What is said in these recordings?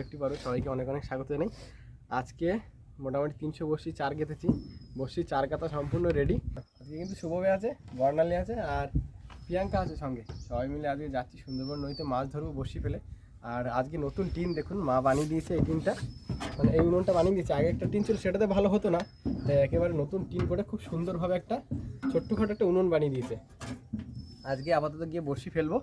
আরেকটি পর্বে সবাইকে অনেক অনেক স্বাগত জানাই। আজকে মোটামুটি 300 বসি চার গেঁথেছি, বসি চার কাতা সম্পূর্ণ রেডি। আজকে কিন্তু শুভবে আছে, বর্ণালী আছে আর প্রিয়াঙ্কা আছে সঙ্গে। সবাই মিলে আজকে যাচ্ছি সুন্দরবন নদীতে মাছ ধরবো বসি ফেলে। আর আজকে নতুন টিন দেখুন মা বানিয়ে দিয়েছে, এই টিনটা মানে এই উনুনটা বানিয়ে দিয়েছে। আগে একটা টিন ছিল, সেটাতে ভালো হতো না, তাই একেবারে নতুন টিন করে খুব সুন্দরভাবে একটা ছোট্টখাটো একটা উনুন বানিয়ে দিয়েছে। আজকে আপাতত গিয়ে বসি ফেলবো,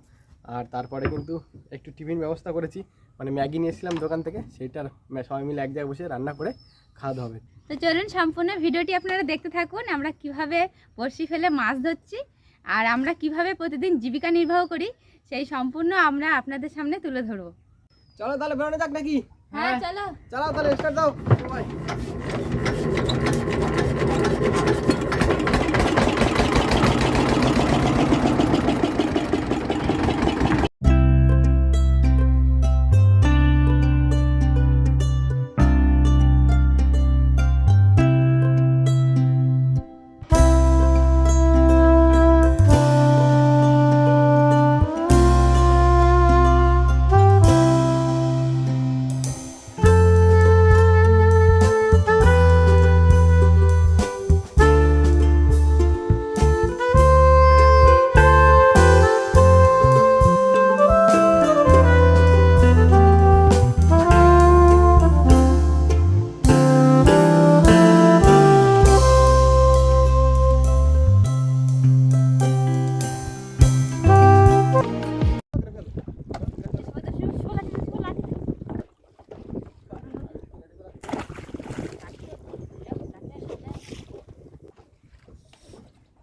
আর তারপরে কিন্তু একটু টিফিন ব্যবস্থা করেছি, মানে ম্যাগি নিয়েছিলাম দোকান থেকে, সেইটার সবাই মিলে এক জায়গায় বসে রান্না করে খাওয়া হবে। তো চলুন সম্পূর্ণ ভিডিওটি আপনারা দেখতে থাকুন, আমরা কিভাবে বড়শি ফেলে মাছ ধরছি আর আমরা কিভাবে প্রতিদিন জীবিকা নির্বাহ করি সেই সম্পূর্ণ আমরা আপনাদের সামনে তুলে ধরবো। চলো তাহলে বেরোনো যাক নাকি? হ্যাঁ চলো চলো তাহলে স্টার্ট দাও সবাই।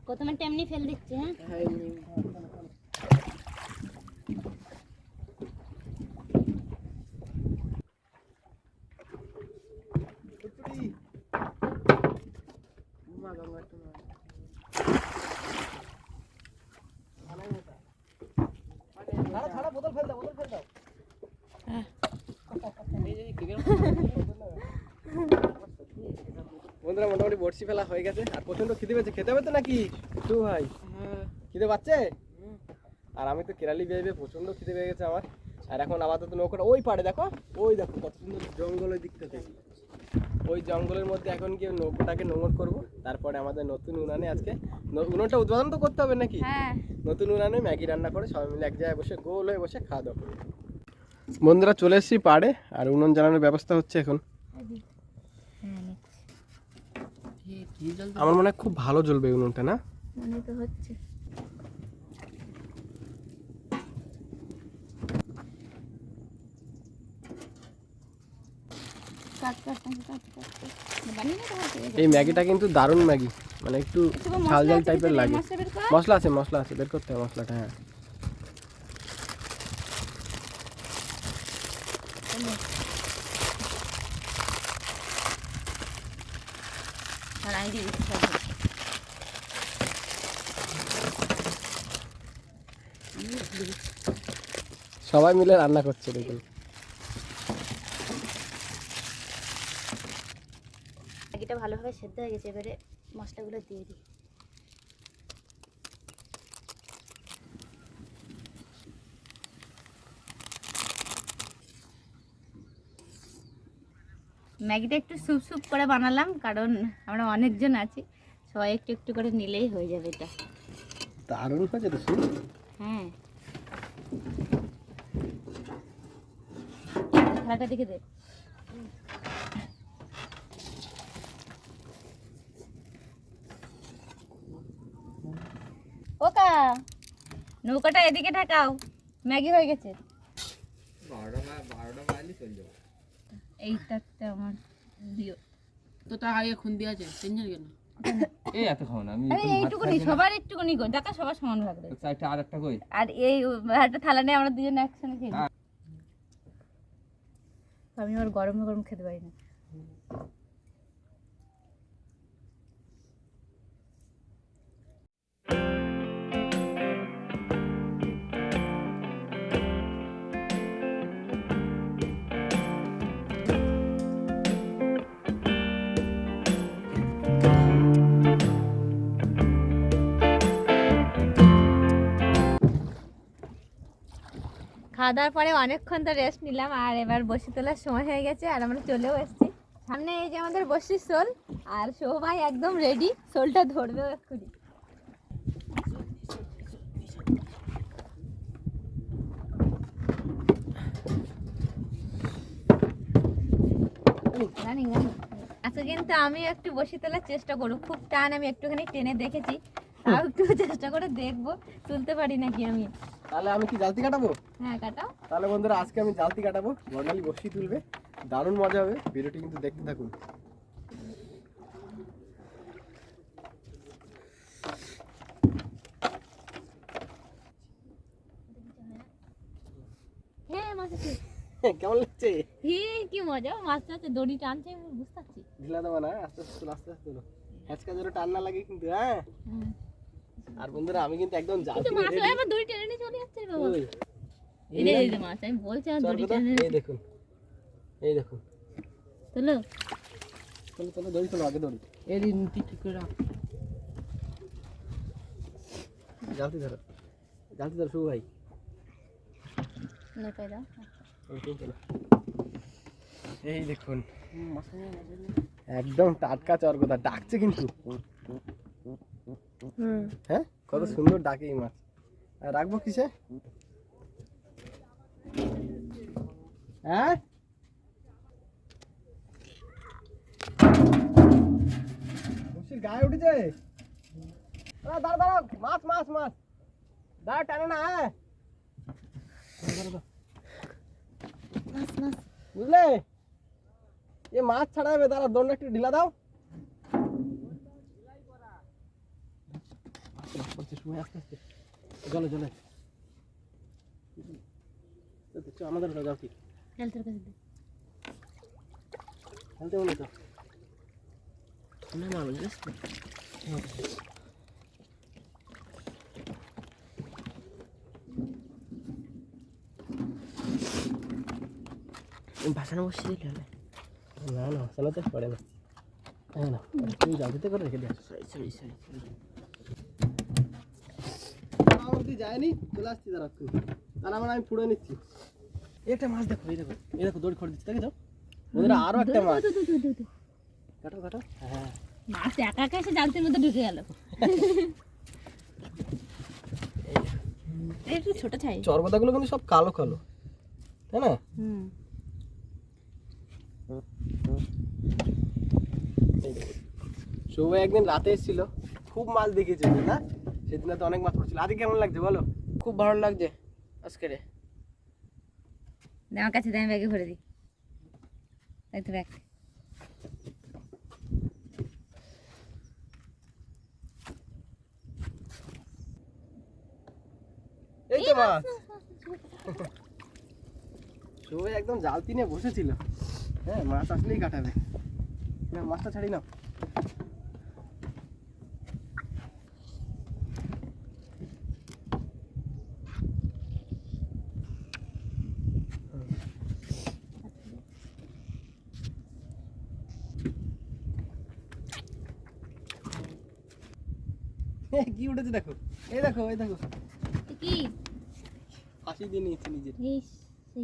প্রথমে তেমনি ফেল দিচ্ছি। হ্যাঁ বোতল ফেল দাও, বোতল ফেল দাও। বন্ধুরা মোটামুটি বড়শি ফেলা হয়ে গেছে, আর প্রচন্ড খিদে পেয়েছে। খেতে হবে তো নাকি তো ভাই? খিদে পাচ্ছে? আর আমি তো কেরালি বেয়ে প্রচন্ড খিদে পেয়ে গেছে আমার। আর এখন আপাতত নৌকাটা ওই পাড়ে দেখো, ওই দেখো কত সুন্দর জঙ্গলের দিক থেকে, ওই জঙ্গলের মধ্যে এখন গিয়ে নৌকাটাকে নোঙর করবো। তারপরে আমাদের নতুন উনানে আজকে উনুনটা উদ্বোধন তো করতে হবে নাকি? হ্যাঁ নতুন উনানে ম্যাগি রান্না করে সবাই মিলে এক জায়গায় বসে গোল হয়ে বসে খাওয়া দাওয়া করবো। বন্ধুরা চলে এসেছি পাড়ে, আর উনুন জ্বালানোর ব্যবস্থা হচ্ছে এখন। আমার মনে হয় খুব ভালো জ্বলবে উনুনটা, না? মনে তো হচ্ছে। এই ম্যাগিটা কিন্তু দারুণ ম্যাগি, মানে একটু ঝাল ঝাল টাইপের লাগে। মশলা আছে, মশলা আছে, বের করতে হবে মশলাটা। হ্যাঁ সবাই মিলে রান্না করছে দেখুন। ম্যাগিটা ভালোভাবে সেদ্ধ হয়ে গেছে, এবারে মশলাগুলো দিয়ে দিই। ম্যাগিটা একটু স্যুপ স্যুপ করে বানালাম, কারণ আমরা অনেকজন আছি, সবাই একটু একটু করে নিলেই হয়ে যাবে। এটা দারুণ হয়েছে তো স্যুপ। হ্যাঁ খেলাটা দেখে দে। ওকা নৌকাটা এদিকে ঠেকাও, ম্যাগি হয়ে গেছে। 12টা মাইলই চলে যাবো। এইটাতে আমার দিও তো তা আগে খুন দিয়া যায় টেনশন কেন? এই এত খাও না, আমি আরে এইটুকুনি সবার একটুকুনি গো, দেখা সবার সমান ভাগ দেবে। একটা আরেকটা কই। আর এই একটা থালা নিয়ে আমরা দুজন একসঙ্গে খেয়ে নিই। আমি আর গরম গরম খেতে পারি না। খাওয়া দাওয়ার পরে অনেকক্ষণ তো রেস্ট নিলাম, আর এবার বসি তোলার সময় হয়ে গেছে, আর আমরা চলেও এসেছি। সামনে এই যে আমাদের বসির শোল, আর সবাই একদম রেডি, শোলটা ধরবেও এক্ষুনি। আচ্ছা, কিন্তু আমি একটু বসি তোলার চেষ্টা করবো, খুব টান, আমি একটুখানি টেনে দেখেছি, তাও একটু চেষ্টা করে দেখবো তুলতে পারি নাকি আমি। তাহলে আমি কি জালতি কাটাবো? হ্যাঁ, কাটাও। তাহলে বন্ধুরা আজকে আমি জালতি কাটাবো, বর্ণালী বসি তুলবে, দারুণ মজা হবে, ভিডিওটি কিন্তু দেখতে থাকুন। হ্যাঁ, মাছ আছে। কেমন লাগছে? কি মজা, মাছটা আছে, দড়ি টানছে, আমি বুঝতে পারছি। ঢিলা দেবো না, আস্তে আস্তে তোলো, আস্তে আস্তে তোলো, হ্যাচকা জোরে টান না লাগে কিন্তু। হ্যাঁ, আর বন্ধুরা আমি কিন্তু একদম জালতি মাছ ready। আবার দড়ি টেনে নিয়ে চলে যাচ্ছে রে বাবা। ওই, এই যে মাছ, আমি বলছি আমার দড়ি চরকদা, টেনে এই দেখুন, এই দেখুন, তোলো। তোলো তোলো, দড়ি তোলো, আগে দড়ি, এর নীতি ঠিক করে রাখ। জালতি ধরো, জালতি ধরো শুভ ভাই। নৌকায় দাও। এই তুমি তোলো। এই দেখুন, একদম টাটকা চরকদা, ডাকছে কিন্তু। হ্যাঁ, কত সুন্দর ডাকে এই মাছ। আর রাখবো কিসে? হ্যাঁ, বসির গায়ে উঠেছে। দাঁড়াও দাঁড়াও, মাছ মাছ মাছ, দাঁড়াও, টানে না। হ্যাঁ, বুঝলে, এ মাছ ছাড়া যাবে, দাঁড়াও, দোলনা একটু ঢিলা দাও। সময় আস্তে আস্তে, জলে জলে আমাদের যাও, কি হেলথের কাছে দে। খেলতে বলি তো না না বুঝলিস তো? ভাসানো বসে দিলে হবে না না, চালাতে পারে না। হ্যাঁ না, তুমি জালতিতে করে রেখে দিয়ে সরি সরি সরি অবধি যায়নি, চলে আসছি, দাঁড়া তুমি, তার মানে আমি পুড়ে নিচ্ছি। একটা মাছ দেখো, এই দেখো, এই দেখো, দড়ি খড় দিচ্ছে, দেখে যাও ওদের, আরো একটা মাছ। কাটো কাটো। হ্যাঁ, মাছ একা একা এসে জালতির মধ্যে ঢুকে গেল। একটু ছোট ছাই। চরকদাগুলো কিন্তু সব কালো কালো, তাই না? শুভ একদিন রাতে এসেছিল, খুব মাছ দেখেছে না, সেদিন তো অনেক মাছ পড়ছিল। আজকে কেমন লাগছে বলো? খুব ভালো লাগছে আজকে রে। আমার কাছে আমি ব্যাগে ভরে দিই, তাই তো ব্যাগ। এই তো মাছ। শুভ একদম জালতি নিয়ে বসেছিল। হ্যাঁ, মাছ আসলেই কাটাবে। না, মাছটা ছাড়ি না। কি উঠেছে দেখো, এই দেখো, এই দেখো, কি ফাঁসি দিয়ে নিয়েছে নিজের। এই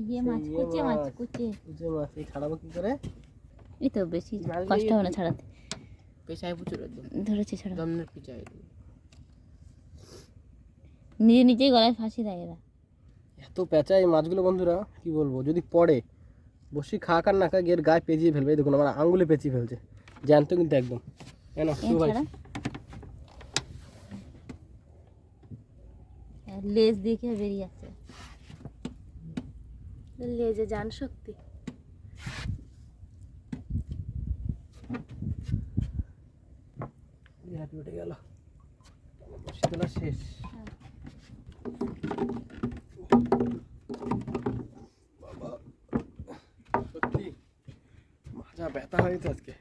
ইয়ে মাছ, কুচে মাছ, কুচে। কুচে মাছ, এই ছাড়াবো কি করে? এই তো বেশি কষ্ট হবে না ছাড়াতে। পেশায় প্রচুর একদম ধরেছি ছাড়া, দমনের পেঁচায়। নিজে নিজেই গলায় ফাঁসি দেয় এরা। এত পেঁচা এই মাছগুলো বন্ধুরা, কি বলবো, যদি পড়ে বসি খাক আর না খাক, এর গায়ে পেঁচিয়ে ফেলবে। এই দেখুন, আমার আঙ্গুলে পেঁচিয়ে ফেলছে, জ্যান্ত কিন্তু একদম। কেন শুভ ভাই? লেজ দেখে বেরিয়ে যাচ্ছে, লেজে জান শক্তি। হাঁটু উঠে গেল, বসি তোলা শেষ। বাবা, সত্যি মাজা ব্যথা হয়েছে আজকে।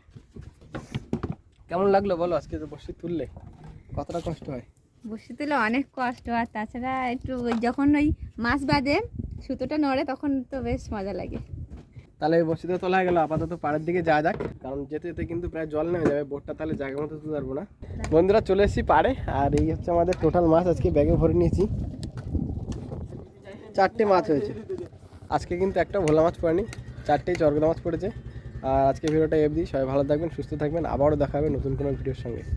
কেমন লাগলো বলো, আজকে তো বসি তুললে কতটা কষ্ট হয়? বসে তুলে অনেক কষ্ট, আর তাছাড়া একটু যখন ওই মাছ বাঁধে সুতোটা নড়ে তখন তো বেশ মজা লাগে। তাহলে বসিতে তোলা হয়ে গেল, আপাতত পাড়ের দিকে যাওয়া যাক, কারণ যেতে যেতে কিন্তু প্রায় জল নেমে যাবে, বোটটা তাহলে জায়গা মতো তুলতে পারবো না। বন্ধুরা চলে এসেছি পাড়ে, আর এই হচ্ছে আমাদের টোটাল মাছ আজকে ব্যাগে ভরে নিয়েছি। 4টে মাছ হয়েছে। আজকে কিন্তু একটা ভোলা মাছ পড়েনি, 4টেই চরগদা মাছ পড়েছে। আর আজকে ভিডিওটা এফ দিই, সবাই ভালো থাকবেন, সুস্থ থাকবেন, আবারও দেখা হবে নতুন কোনো ভিডিওর সঙ্গে।